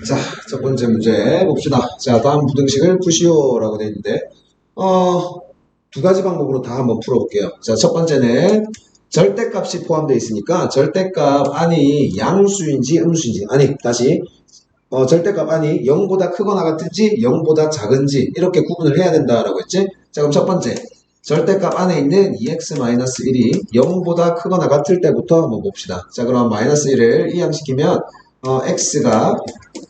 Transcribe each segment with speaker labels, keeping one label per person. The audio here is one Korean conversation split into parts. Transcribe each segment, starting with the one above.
Speaker 1: 자, 첫 번째 문제 봅시다. 자, 다음 부등식을 푸시오라고 되어 있는데, 두 가지 방법으로 다 한번 풀어볼게요. 자, 첫 번째는 절대값이 포함되어 있으니까 절대값 안이 양수인지 음수인지, 아니, 다시, 절대값 안이 0보다 크거나 같은지 0보다 작은지 이렇게 구분을 해야 된다라고 했지? 자, 그럼 첫 번째. 절대값 안에 있는 2x-1이 0보다 크거나 같을 때부터 한번 봅시다. 자, 그럼 마이너스 1을 이항시키면 x가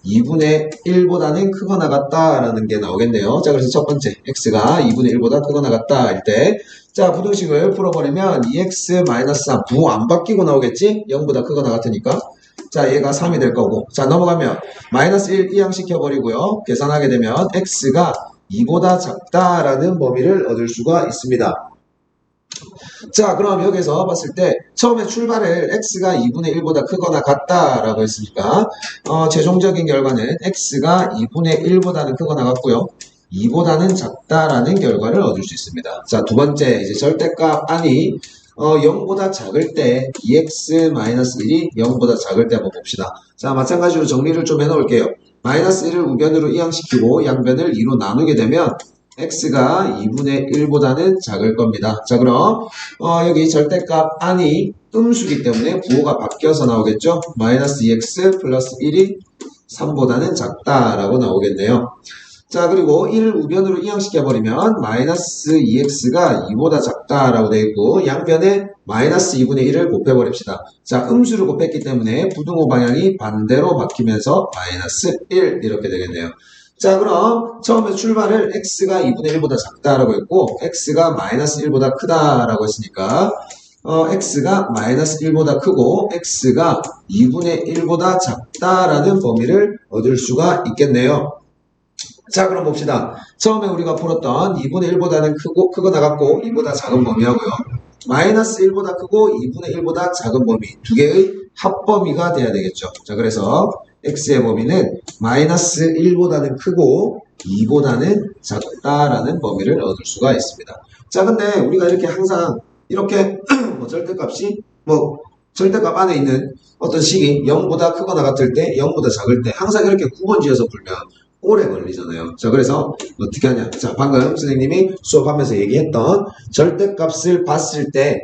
Speaker 1: 2분의 1보다는 크거나 같다라는 게 나오겠네요. 자, 그래서 첫 번째, x가 2분의 1보다 크거나 같다 할 때, 자, 부등식을 풀어버리면 2x-3, 부호 안 바뀌고 나오겠지? 0보다 크거나 같으니까. 자, 얘가 3이 될 거고. 자, 넘어가면 마이너스 1 이항시켜버리고요. 계산하게 되면 x가 2보다 작다라는 범위를 얻을 수가 있습니다. 자, 그럼 여기서 봤을 때 처음에 출발을 x가 2분의 1보다 크거나 같다라고 했으니까 최종적인 결과는 x가 2분의 1보다는 크거나 같고요. 2보다는 작다라는 결과를 얻을 수 있습니다. 자, 두 번째 이제 절대값 안이 0보다 작을 때 2x-1이 0보다 작을 때 한번 봅시다. 자, 마찬가지로 정리를 좀 해놓을게요. 마이너스 1을 우변으로 이항시키고 양변을 2로 나누게 되면 x가 2분의 1보다는 작을 겁니다. 자, 그럼 여기 절대값 안이 음수기 때문에 부호가 바뀌어서 나오겠죠. 마이너스 2x 플러스 1이 3보다는 작다라고 나오겠네요. 자, 그리고 1을 우변으로 이항시켜버리면 마이너스 2x가 2보다 작다라고 되어 있고 양변에 마이너스 2분의 1을 곱해버립시다. 자, 음수를 곱했기 때문에 부등호 방향이 반대로 바뀌면서 마이너스 1 이렇게 되겠네요. 자, 그럼 처음에 출발을 x가 2분의 1보다 작다라고 했고 x가 마이너스 1보다 크다라고 했으니까 x가 마이너스 1보다 크고 x가 2분의 1보다 작다라는 범위를 얻을 수가 있겠네요. 자, 그럼 봅시다. 처음에 우리가 풀었던 2분의 1보다는 크거나 같고 2보다 작은 범위하고요. 마이너스 1보다 크고 2분의 1보다 작은 범위 두 개의 합범위가 돼야 되겠죠. 자, 그래서 x의 범위는 마이너스 1보다는 크고 2보다는 작다라는 범위를 얻을 수가 있습니다. 자, 근데 우리가 이렇게 항상 이렇게 절대값이 절대값 안에 있는 어떤 식이 0보다 크거나 같을 때 0보다 작을 때 항상 이렇게 9번 지어서 풀면 오래 걸리잖아요. 자, 그래서 어떻게 하냐. 자, 방금 선생님이 수업하면서 얘기했던 절대값을 봤을 때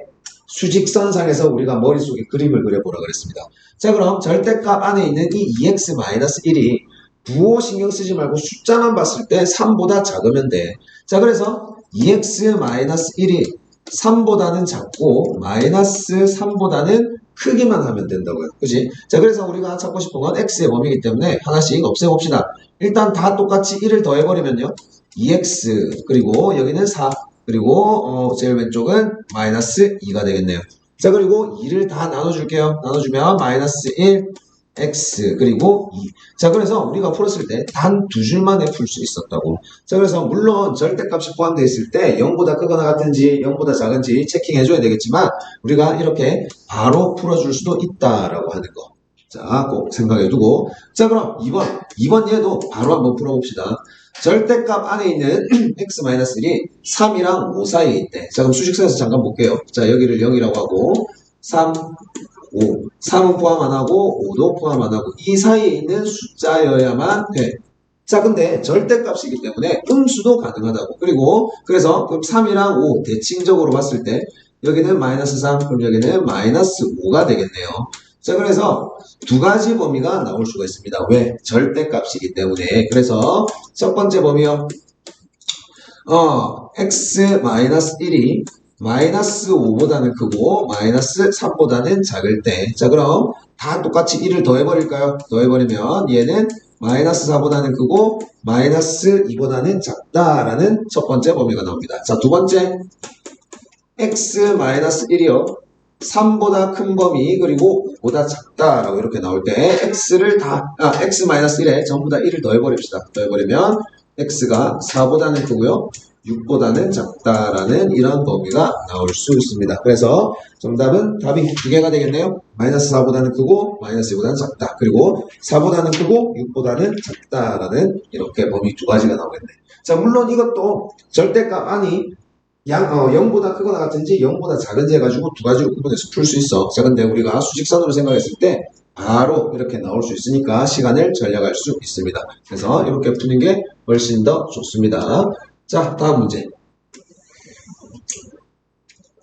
Speaker 1: 수직선상에서 우리가 머릿속에 그림을 그려보라 그랬습니다. 자, 그럼 절대값 안에 있는 이 2x-1이 부호 신경 쓰지 말고 숫자만 봤을 때 3보다 작으면 돼. 자, 그래서 2x-1이 3보다는 작고 마이너스 3보다는 크기만 하면 된다고요. 그지? 자, 그래서 우리가 찾고 싶은 건 x의 범위이기 때문에 하나씩 없애봅시다. 일단 다 똑같이 1을 더해버리면요. 2x 그리고 여기는 4 그리고 제일 왼쪽은 마이너스 2가 되겠네요. 자, 그리고 2를 다 나눠줄게요. 나눠주면 마이너스 1 x 그리고 2. 자, 그래서 우리가 풀었을 때 단 두 줄만에 풀 수 있었다고. 자, 그래서 물론 절대값이 포함되어 있을 때 0보다 크거나 같은지 0보다 작은지 체킹해줘야 되겠지만 우리가 이렇게 바로 풀어줄 수도 있다라고 하는 거. 자, 꼭 생각해두고. 자, 그럼 2번 얘도 바로 한번 풀어봅시다. 절대값 안에 있는 x-1이 3이랑 5 사이에 있대. 자, 그럼 수직선에서 잠깐 볼게요. 자, 여기를 0이라고 하고 3, 5. 3은 포함 안 하고 5도 포함 안 하고 이 사이에 있는 숫자여야만 돼. 자, 근데 절대값이기 때문에 음수도 가능하다고. 그리고 그래서 그럼 3이랑 5 대칭적으로 봤을 때 여기는 마이너스 3, 그럼 여기는 마이너스 5가 되겠네요. 자, 그래서 두 가지 범위가 나올 수가 있습니다. 왜? 절대값이기 때문에. 그래서 첫 번째 범위요. x-1이 마이너스 5보다는 크고 마이너스 3보다는 작을 때. 자, 그럼 다 똑같이 1을 더해버릴까요? 더해버리면 얘는 마이너스 4보다는 크고 마이너스 2보다는 작다라는 첫 번째 범위가 나옵니다. 자, 두 번째 x-1이요. 3보다 큰 범위 그리고 보다 작다라고 이렇게 나올 때 x-1에 전부 다 1을 더해버립시다. 더해버리면 x가 4보다는 크고요. 6보다는 작다라는 이런 범위가 나올 수 있습니다. 그래서 정답은 답이 두 개가 되겠네요. 마이너스 4보다는 크고 마이너스 2보다는 작다. 그리고 4보다는 크고 6보다는 작다라는 이렇게 범위 두 가지가 나오겠네. 자, 물론 이것도 절대값 안이 0보다 크거나 같은지 0보다 작은지 해가지고 두 가지로 구분해서 풀 수 있어. 자, 근데 우리가 수직선으로 생각했을 때 바로 이렇게 나올 수 있으니까 시간을 절약할 수 있습니다. 그래서 이렇게 푸는 게 훨씬 더 좋습니다. 자, 다음 문제.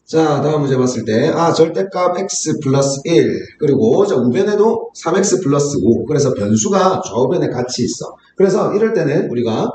Speaker 1: 자, 다음 문제 봤을 때, 절대값 x 플러스 1, 그리고 자, 우변에도 3x 플러스 5, 그래서 변수가 좌우변에 같이 있어. 그래서 이럴 때는 우리가,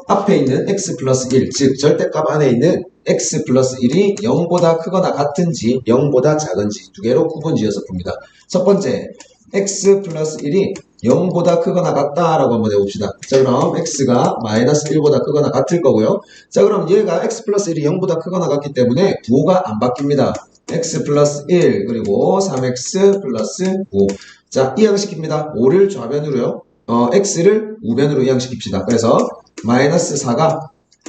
Speaker 1: 앞에 있는 x 플러스 1, 즉, 절대값 안에 있는 x 플러스 1이 0보다 크거나 같은지, 0보다 작은지 두 개로 구분 지어서 풉니다. 첫 번째, x 플러스 1이 0보다 크거나 같다라고 한번 해봅시다. 자, 그럼 x가 마이너스 1보다 크거나 같을 거고요. 자, 그럼 얘가 x 플러스 1이 0보다 크거나 같기 때문에 부호가 안 바뀝니다. x 플러스 1 그리고 3x 플러스 5. 자, 이항시킵니다. 5를 좌변으로요. x를 우변으로 이항시킵시다. 그래서 마이너스 4가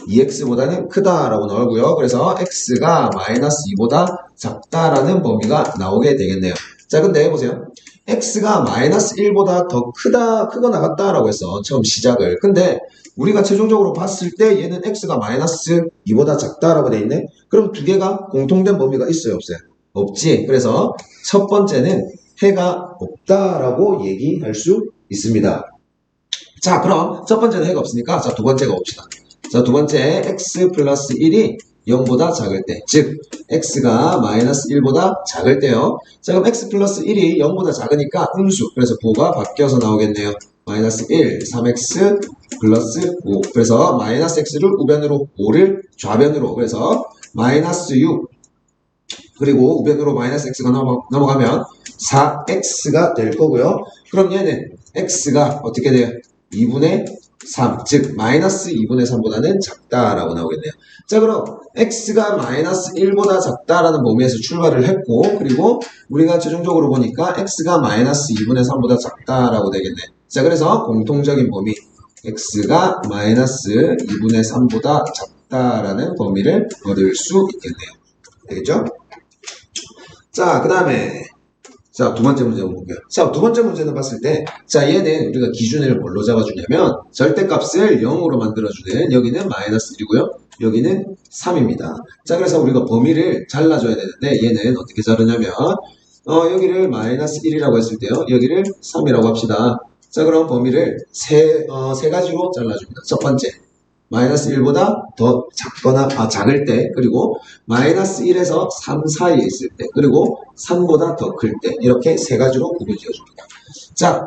Speaker 1: 2x보다는 크다라고 나오고요. 그래서 x가 마이너스 2보다 작다라는 범위가 나오게 되겠네요. 자, 근데 보세요. x가 마이너스 1보다 더 크거나 같다라고 했어. 처음 시작을. 근데 우리가 최종적으로 봤을 때 얘는 x가 마이너스 2보다 작다라고 돼 있네. 그럼 두 개가 공통된 범위가 있어요, 없어요? 없지. 그래서 첫 번째는 해가 없다라고 얘기할 수 있습니다. 자, 그럼 첫 번째는 해가 없으니까 자, 두 번째가 봅시다. 자, 두 번째 x 플러스 1이 0보다 작을 때, 즉 x가 마이너스 1보다 작을 때요. 자, 그럼 x 플러스 1이 0보다 작으니까 음수, 그래서 부호가 바뀌어서 나오겠네요. 마이너스 1, 3x 플러스 5. 그래서 마이너스 x를 우변으로, 5를 좌변으로, 그래서 마이너스 6, 그리고 우변으로 마이너스 x가 넘어가면 4x가 될 거고요. 그럼 얘는 x가 어떻게 돼요? 2분의 3, 즉 마이너스 2분의 3보다는 작다라고 나오겠네요. 자, 그럼 x가 마이너스 1보다 작다라는 범위에서 출발을 했고, 그리고 우리가 최종적으로 보니까 x가 마이너스 2분의 3보다 작다라고 되겠네요. 자, 그래서 공통적인 범위 x가 마이너스 2분의 3보다 작다라는 범위를 얻을 수 있겠네요. 되겠죠? 자, 그 다음에 자, 두 번째 문제 볼게요. 자, 두 번째 문제는 봤을 때, 자, 얘는 우리가 기준을 뭘로 잡아주냐면, 절대값을 0으로 만들어주는, 여기는 마이너스 1이고요. 여기는 3입니다. 자, 그래서 우리가 범위를 잘라줘야 되는데, 얘는 어떻게 자르냐면, 여기를 마이너스 1이라고 했을 때요. 여기를 3이라고 합시다. 자, 그럼 범위를 세 가지로 잘라줍니다. 첫 번째, 마이너스 1보다 더 작을 때, 그리고 마이너스 1에서 3 사이에 있을 때, 그리고 3보다 더 클 때, 이렇게 세 가지로 구분 지어줍니다. 자,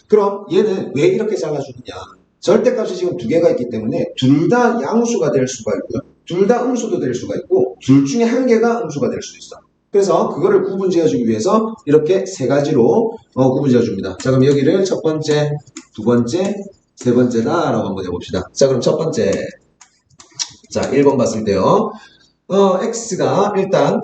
Speaker 1: 그럼 얘는 왜 이렇게 잘라주느냐? 절대값이 지금 두 개가 있기 때문에 둘 다 양수가 될 수가 있고요. 둘 다 음수도 될 수가 있고, 둘 중에 한 개가 음수가 될 수도 있어. 그래서 그거를 구분 지어주기 위해서 이렇게 세 가지로 구분 지어줍니다. 자, 그럼 여기를 첫 번째, 두 번째, 세 번째다라고 한번 해봅시다. 자, 그럼 첫 번째. 자, 1번 봤을 때요. x가 일단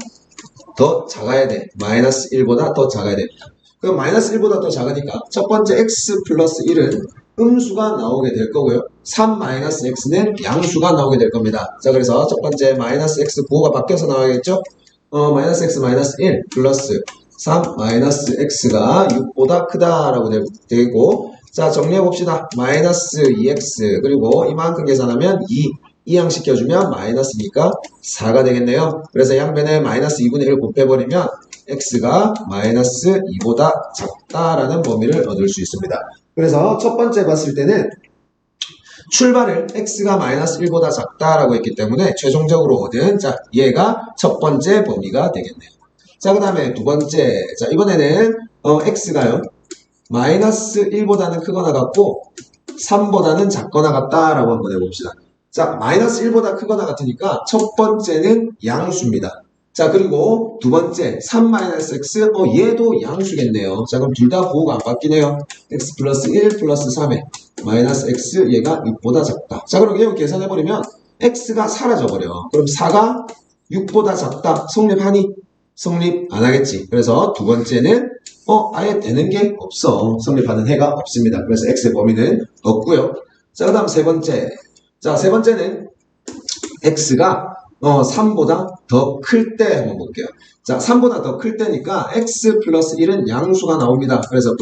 Speaker 1: 더 작아야 돼. 마이너스 1보다 더 작아야 됩니다. 그럼 마이너스 1보다 더 작으니까 첫 번째 x 플러스 1은 음수가 나오게 될 거고요. 3 마이너스 x는 양수가 나오게 될 겁니다. 자, 그래서 첫 번째 마이너스 x 부호가 바뀌어서 나와야겠죠? 마이너스 x 마이너스 1 플러스 3 마이너스 x가 6보다 크다라고 되고, 자, 정리해봅시다. 마이너스 2x, 그리고 이만큼 계산하면 2항시켜주면 마이너스니까 4가 되겠네요. 그래서 양변에 마이너스 2분의 1 곱해버리면 x가 마이너스 2보다 작다라는 범위를 얻을 수 있습니다. 그래서 첫 번째 봤을 때는 출발을 x가 마이너스 1보다 작다라고 했기 때문에 최종적으로 얻은, 자, 얘가 첫 번째 범위가 되겠네요. 자, 그 다음에 두 번째. 자, 이번에는 x가요. 마이너스 1보다는 크거나 같고 3보다는 작거나 같다라고 한번 해봅시다. 자, 마이너스 1보다 크거나 같으니까 첫 번째는 양수입니다. 자, 그리고 두 번째 3 마이너스 x, 얘도 양수겠네요. 자, 그럼 둘 다 부호가 안 바뀌네요. x 플러스 1 플러스 3에 마이너스 x, 얘가 6보다 작다. 자, 그럼 이거 계산해버리면 x가 사라져버려. 그럼 4가 6보다 작다. 성립하니? 성립 안 하겠지. 그래서 두 번째는 아예 되는 게 없어. 성립하는 해가 없습니다. 그래서 x의 범위는 없고요. 자, 그 다음 세 번째. 자, 세 번째는 x가 3보다 더 클 때 한번 볼게요. 자, 3보다 더 클 때니까 x 플러스 1은 양수가 나옵니다. 그래서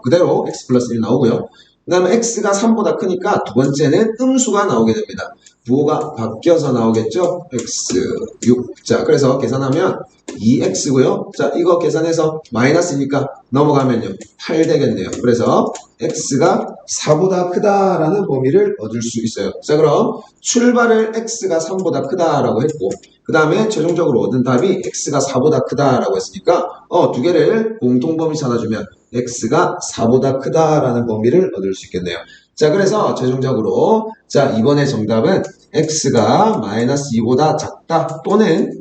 Speaker 1: 그대로 x 플러스 1 나오고요. 그 다음에 x가 3보다 크니까 두 번째는 음수가 나오게 됩니다. 부호가 바뀌어서 나오겠죠? x 6. 자, 그래서 계산하면 2x고요. 자, 이거 계산해서 마이너스니까 넘어가면요. 8 되겠네요. 그래서 x가 4보다 크다라는 범위를 얻을 수 있어요. 자, 그럼 출발을 x가 3보다 크다라고 했고 그 다음에 최종적으로 얻은 답이 x가 4보다 크다라고 했으니까 두 개를 공통범위 찾아주면 x가 4보다 크다라는 범위를 얻을 수 있겠네요. 자, 그래서 최종적으로 자, 이번에 정답은 x가 마이너스 2보다 작다 또는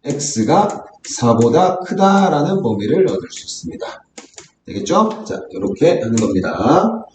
Speaker 1: x가 4보다 크다라는 범위를 얻을 수 있습니다. 되겠죠? 자, 이렇게 하는 겁니다.